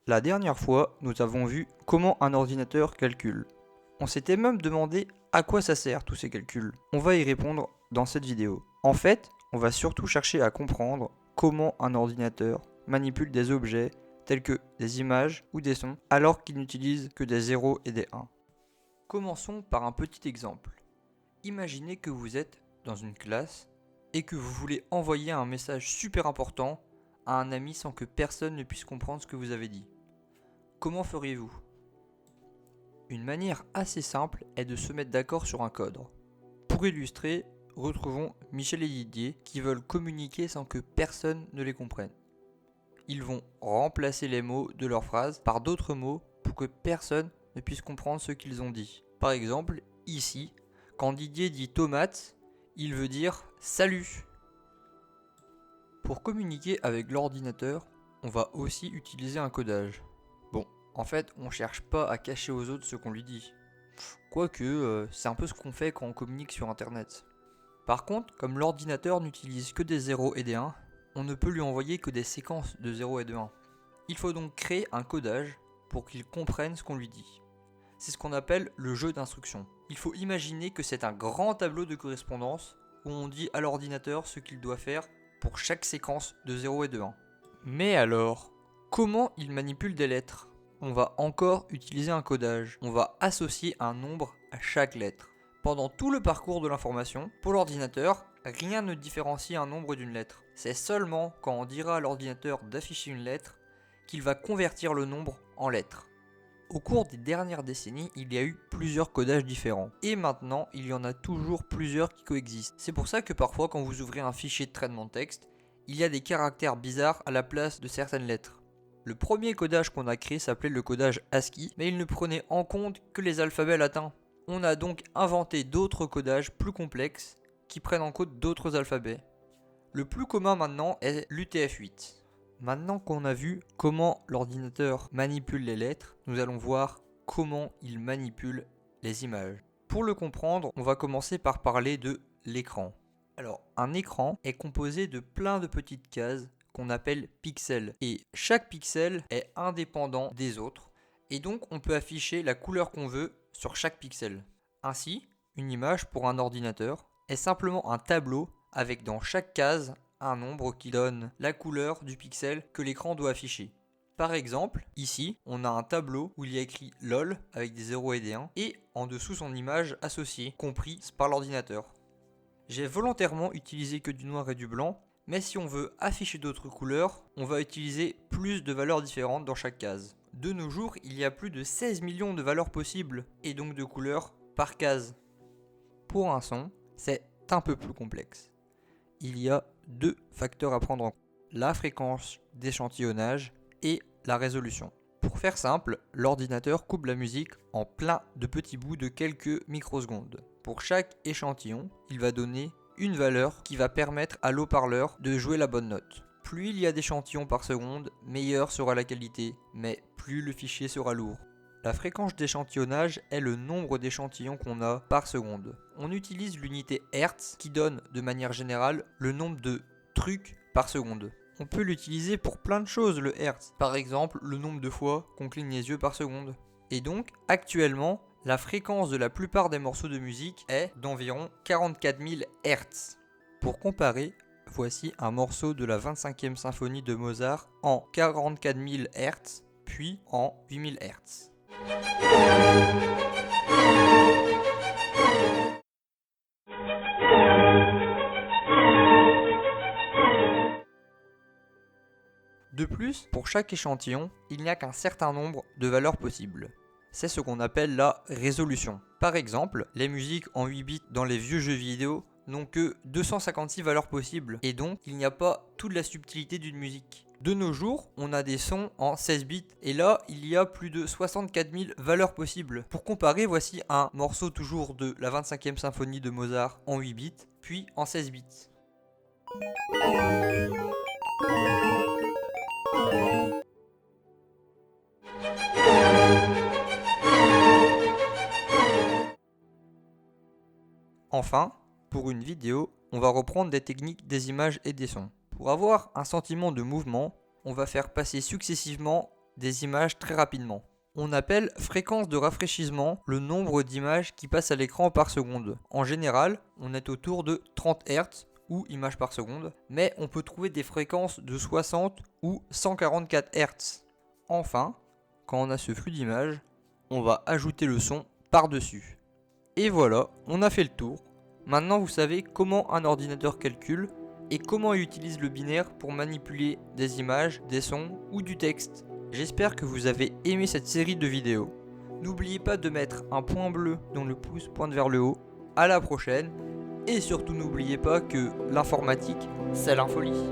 La dernière fois, nous avons vu comment un ordinateur calcule. On s'était même demandé à quoi ça sert tous ces calculs. On va y répondre dans cette vidéo. En fait, on va surtout chercher à comprendre comment un ordinateur manipule des objets tels que des images ou des sons alors qu'il n'utilise que des 0 et des 1. Commençons par un petit exemple. Imaginez que vous êtes dans une classe et que vous voulez envoyer un message super important à un ami sans que personne ne puisse comprendre ce que vous avez dit. Comment feriez-vous ? Une manière assez simple est de se mettre d'accord sur un code. Pour illustrer, retrouvons Michel et Didier qui veulent communiquer sans que personne ne les comprenne. Ils vont remplacer les mots de leur phrase par d'autres mots pour que personne ne puisse comprendre ce qu'ils ont dit. Par exemple, ici, quand Didier dit tomate, il veut dire salut. Pour communiquer avec l'ordinateur, on va aussi utiliser un codage. Bon, en fait, on cherche pas à cacher aux autres ce qu'on lui dit. Quoique, c'est un peu ce qu'on fait quand on communique sur internet. Par contre, comme l'ordinateur n'utilise que des 0 et des 1, on ne peut lui envoyer que des séquences de 0 et de 1. Il faut donc créer un codage pour qu'il comprenne ce qu'on lui dit. C'est ce qu'on appelle le jeu d'instructions. Il faut imaginer que c'est un grand tableau de correspondance où on dit à l'ordinateur ce qu'il doit faire pour chaque séquence de 0 et de 1. Mais alors, comment il manipule des lettres ? On va encore utiliser un codage. On va associer un nombre à chaque lettre. Pendant tout le parcours de l'information, pour l'ordinateur, rien ne différencie un nombre d'une lettre. C'est seulement quand on dira à l'ordinateur d'afficher une lettre qu'il va convertir le nombre en lettres. Au cours des dernières décennies, il y a eu plusieurs codages différents. Et maintenant, il y en a toujours plusieurs qui coexistent. C'est pour ça que parfois, quand vous ouvrez un fichier de traitement de texte, il y a des caractères bizarres à la place de certaines lettres. Le premier codage qu'on a créé s'appelait le codage ASCII, mais il ne prenait en compte que les alphabets latins. On a donc inventé d'autres codages plus complexes qui prennent en compte d'autres alphabets. Le plus commun maintenant est l'UTF-8. Maintenant qu'on a vu comment l'ordinateur manipule les lettres, nous allons voir comment il manipule les images. Pour le comprendre, on va commencer par parler de l'écran. Alors, un écran est composé de plein de petites cases qu'on appelle pixels. Et chaque pixel est indépendant des autres. Et donc, on peut afficher la couleur qu'on veut sur chaque pixel. Ainsi, une image pour un ordinateur est simplement un tableau avec dans chaque case un nombre qui donne la couleur du pixel que l'écran doit afficher. Par exemple, ici, on a un tableau où il y a écrit LOL avec des 0 et des 1 et en dessous son image associée, comprise par l'ordinateur. J'ai volontairement utilisé que du noir et du blanc, mais si on veut afficher d'autres couleurs, on va utiliser plus de valeurs différentes dans chaque case. De nos jours, il y a plus de 16 millions de valeurs possibles, et donc de couleurs par case. Pour un son, c'est un peu plus complexe. Il y a deux facteurs à prendre en compte, la fréquence d'échantillonnage et la résolution. Pour faire simple, l'ordinateur coupe la musique en plein de petits bouts de quelques microsecondes. Pour chaque échantillon, il va donner une valeur qui va permettre à l'haut-parleur de jouer la bonne note. Plus il y a d'échantillons par seconde, meilleure sera la qualité, mais plus le fichier sera lourd. La fréquence d'échantillonnage est le nombre d'échantillons qu'on a par seconde. On utilise l'unité Hertz qui donne de manière générale le nombre de trucs par seconde. On peut l'utiliser pour plein de choses le Hertz. Par exemple, le nombre de fois qu'on cligne les yeux par seconde. Et donc, actuellement, la fréquence de la plupart des morceaux de musique est d'environ 44 000 Hertz. Pour comparer, voici un morceau de la 25e symphonie de Mozart en 44 000 Hertz, puis en 8000 Hertz. De plus, pour chaque échantillon, il n'y a qu'un certain nombre de valeurs possibles. C'est ce qu'on appelle la résolution. Par exemple, les musiques en 8 bits dans les vieux jeux vidéo n'ont que 256 valeurs possibles, et donc il n'y a pas toute la subtilité d'une musique. De nos jours, on a des sons en 16 bits, et là, il y a plus de 64 000 valeurs possibles. Pour comparer, voici un morceau toujours de la 25e symphonie de Mozart en 8 bits, puis en 16 bits. Enfin, pour une vidéo, on va reprendre des techniques des images et des sons. Pour avoir un sentiment de mouvement, on va faire passer successivement des images très rapidement. On appelle fréquence de rafraîchissement le nombre d'images qui passent à l'écran par seconde. En général, on est autour de 30 Hz ou images par seconde, mais on peut trouver des fréquences de 60 ou 144 Hz. Enfin, quand on a ce flux d'images, on va ajouter le son par-dessus. Et voilà, on a fait le tour. Maintenant vous savez comment un ordinateur calcule et comment il utilise le binaire pour manipuler des images, des sons ou du texte. J'espère que vous avez aimé cette série de vidéos. N'oubliez pas de mettre un point bleu dont le pouce pointe vers le haut. À la prochaine. Et surtout n'oubliez pas que l'informatique, c'est l'infolie.